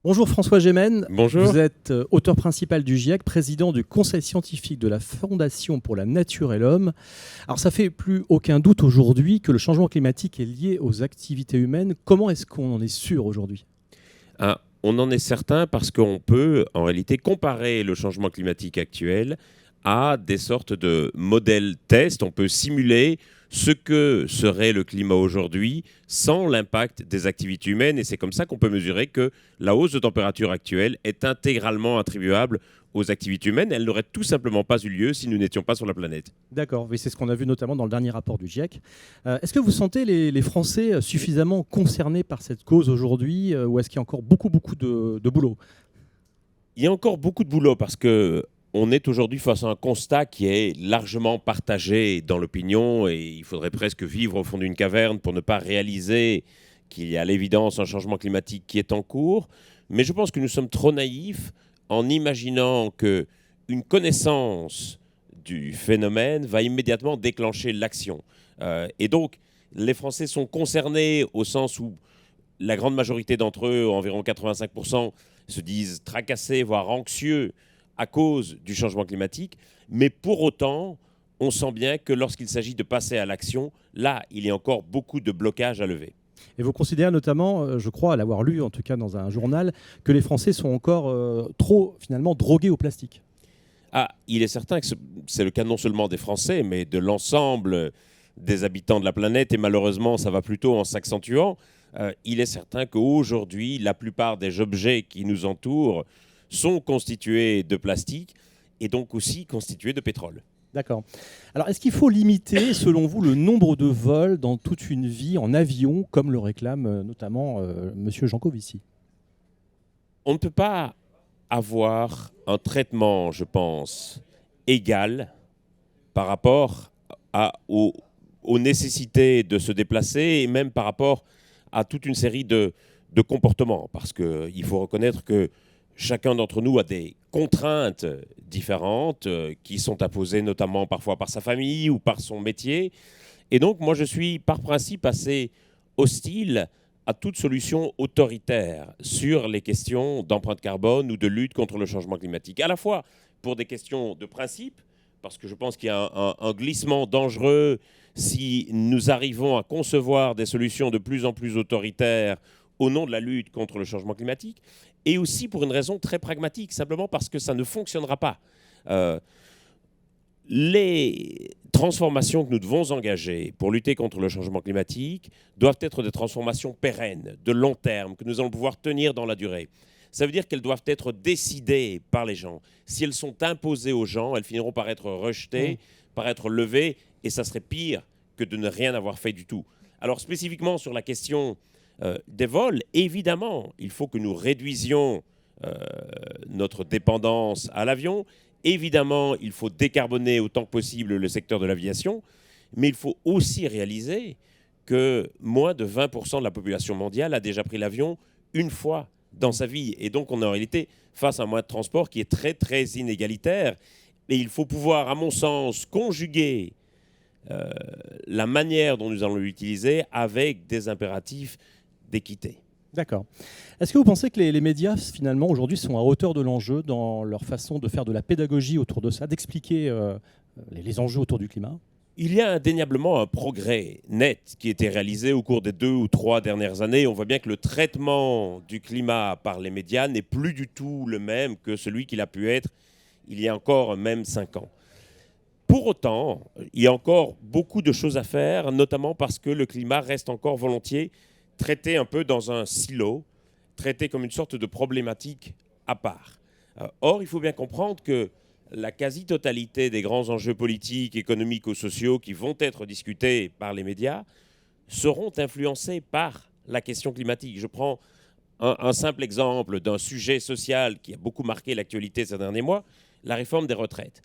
Bonjour François Gémen, Bonjour. vous êtes auteur principal du GIEC, président du conseil scientifique de la Fondation pour la Nature et l'Homme. Alors ça fait plus aucun doute aujourd'hui que le changement climatique est lié aux activités humaines. Comment est-ce qu'on en est sûr aujourd'hui ? On en est certain parce qu'on peut en réalité comparer le changement climatique actuel à des sortes de modèles tests. On peut simuler ce que serait le climat aujourd'hui sans l'impact des activités humaines. Et c'est comme ça qu'on peut mesurer que la hausse de température actuelle est intégralement attribuable aux activités humaines. Elle n'aurait tout simplement pas eu lieu si nous n'étions pas sur la planète. D'accord, oui, c'est ce qu'on a vu notamment dans le dernier rapport du GIEC. Est-ce que vous sentez les Français suffisamment concernés par cette cause aujourd'hui ou est-ce qu'il y a encore beaucoup de boulot ? Il y a encore beaucoup de boulot parce que on est aujourd'hui face à un constat qui est largement partagé dans l'opinion et il faudrait presque vivre au fond d'une caverne pour ne pas réaliser qu'il y a à l'évidence un changement climatique qui est en cours. Mais je pense que nous sommes trop naïfs en imaginant qu'une connaissance du phénomène va immédiatement déclencher l'action. Et donc, les Français sont concernés au sens où la grande majorité d'entre eux, environ 85%, se disent tracassés, voire anxieux à cause du changement climatique. Mais pour autant, on sent bien que lorsqu'il s'agit de passer à l'action, là, il y a encore beaucoup de blocages à lever. Et vous considérez notamment, je crois l'avoir lu en tout cas dans un journal, que les Français sont encore trop finalement drogués au plastique. Il est certain que c'est le cas non seulement des Français, mais de l'ensemble des habitants de la planète. Et malheureusement, ça va plutôt en s'accentuant. Il est certain qu'aujourd'hui, la plupart des objets qui nous entourent sont constitués de plastique et donc aussi constitués de pétrole. D'accord. Alors, est-ce qu'il faut limiter, selon vous, le nombre de vols dans toute une vie en avion, comme le réclame notamment M. Jancovici ? On ne peut pas avoir un traitement, je pense, égal par rapport aux nécessités de se déplacer et même par rapport à toute une série de comportements. Parce qu'il faut reconnaître que chacun d'entre nous a des contraintes différentes qui sont imposées notamment parfois par sa famille ou par son métier. Et donc, moi, je suis par principe assez hostile à toute solution autoritaire sur les questions d'empreinte carbone ou de lutte contre le changement climatique. À la fois pour des questions de principe, parce que je pense qu'il y a un glissement dangereux si nous arrivons à concevoir des solutions de plus en plus autoritaires au nom de la lutte contre le changement climatique, et aussi pour une raison très pragmatique, simplement parce que ça ne fonctionnera pas. Les transformations que nous devons engager pour lutter contre le changement climatique doivent être des transformations pérennes, de long terme, que nous allons pouvoir tenir dans la durée. Ça veut dire qu'elles doivent être décidées par les gens. Si elles sont imposées aux gens, elles finiront par être rejetées, par être levées, et ça serait pire que de ne rien avoir fait du tout. Alors spécifiquement sur la question des vols, évidemment, il faut que nous réduisions notre dépendance à l'avion. Évidemment, il faut décarboner autant que possible le secteur de l'aviation, mais il faut aussi réaliser que moins de 20% de la population mondiale a déjà pris l'avion une fois dans sa vie. Et donc, on est en réalité face à un moyen de transport qui est très, très inégalitaire. Et il faut pouvoir, à mon sens, conjuguer la manière dont nous allons l'utiliser avec des impératifs d'équité. D'accord. Est-ce que vous pensez que les médias, finalement, aujourd'hui, sont à hauteur de l'enjeu dans leur façon de faire de la pédagogie autour de ça, d'expliquer les enjeux autour du climat ? Il y a indéniablement un progrès net qui a été réalisé au cours des 2 ou 3 dernières années. On voit bien que le traitement du climat par les médias n'est plus du tout le même que celui qu'il a pu être il y a encore même 5 ans. Pour autant, il y a encore beaucoup de choses à faire, notamment parce que le climat reste encore volontiers traité un peu dans un silo, traité comme une sorte de problématique à part. Or, il faut bien comprendre que la quasi-totalité des grands enjeux politiques, économiques ou sociaux qui vont être discutés par les médias seront influencés par la question climatique. Je prends un simple exemple d'un sujet social qui a beaucoup marqué l'actualité ces derniers mois, la réforme des retraites.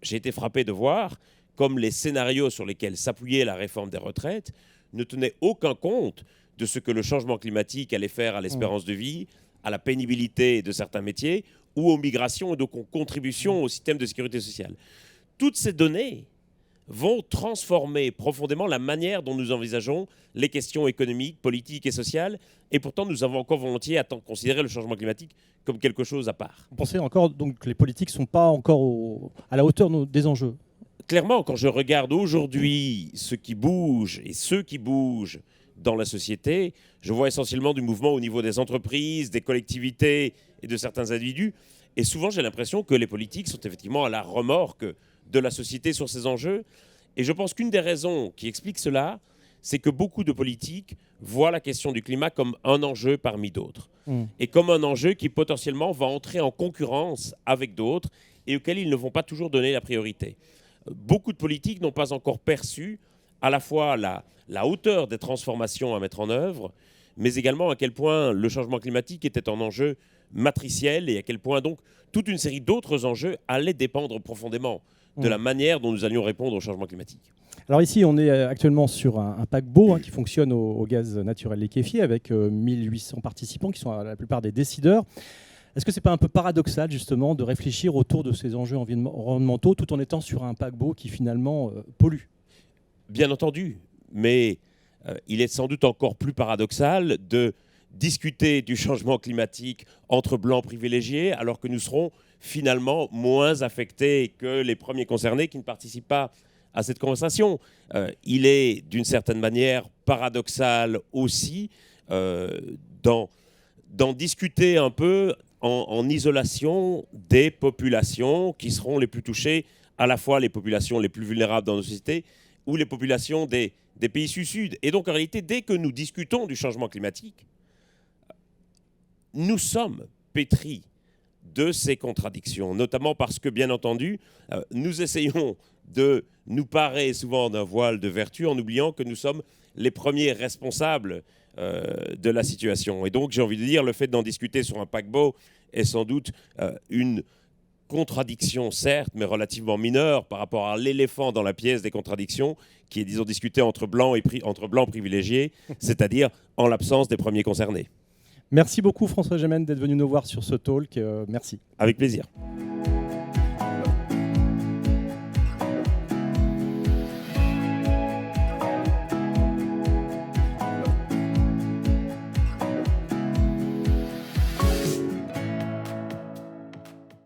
J'ai été frappé de voir comme les scénarios sur lesquels s'appuyait la réforme des retraites ne tenaient aucun compte de ce que le changement climatique allait faire à l'espérance de vie, à la pénibilité de certains métiers ou aux migrations et donc aux contributions au système de sécurité sociale. Toutes ces données vont transformer profondément la manière dont nous envisageons les questions économiques, politiques et sociales. Et pourtant, nous avons encore volontiers à considérer le changement climatique comme quelque chose à part. Vous pensez encore donc, que les politiques ne sont pas encore à la hauteur des enjeux? Clairement, quand je regarde aujourd'hui ce qui bouge et ceux qui bougent dans la société, je vois essentiellement du mouvement au niveau des entreprises, des collectivités et de certains individus. Et souvent, j'ai l'impression que les politiques sont effectivement à la remorque de la société sur ces enjeux. Et je pense qu'une des raisons qui explique cela, c'est que beaucoup de politiques voient la question du climat comme un enjeu parmi d'autres. Et comme un enjeu qui potentiellement va entrer en concurrence avec d'autres et auquel ils ne vont pas toujours donner la priorité. Beaucoup de politiques n'ont pas encore perçu à la fois la hauteur des transformations à mettre en œuvre, mais également à quel point le changement climatique était un enjeu matriciel et à quel point donc toute une série d'autres enjeux allaient dépendre profondément de la manière dont nous allions répondre au changement climatique. Alors ici, on est actuellement sur un paquebot qui fonctionne au gaz naturel liquéfié avec 1800 participants qui sont la plupart des décideurs. Est-ce que ce n'est pas un peu paradoxal justement de réfléchir autour de ces enjeux environnementaux tout en étant sur un paquebot qui finalement pollue? Bien entendu, mais il est sans doute encore plus paradoxal de discuter du changement climatique entre blancs privilégiés alors que nous serons finalement moins affectés que les premiers concernés qui ne participent pas à cette conversation. Il est d'une certaine manière paradoxal aussi d'en discuter un peu en isolation des populations qui seront les plus touchées, à la fois les populations les plus vulnérables dans nos sociétés ou les populations des pays sud-sud. Et donc en réalité, dès que nous discutons du changement climatique, nous sommes pétris de ces contradictions, notamment parce que, bien entendu, nous essayons de nous parer souvent d'un voile de vertu en oubliant que nous sommes les premiers responsables de la situation. Et donc, j'ai envie de dire, le fait d'en discuter sur un paquebot est sans doute une contradiction, certes, mais relativement mineure par rapport à l'éléphant dans la pièce des contradictions, qui est, disons, discuté entre blancs privilégiés, c'est-à-dire en l'absence des premiers concernés. Merci beaucoup François Gemène d'être venu nous voir sur ce talk. Merci. Avec plaisir.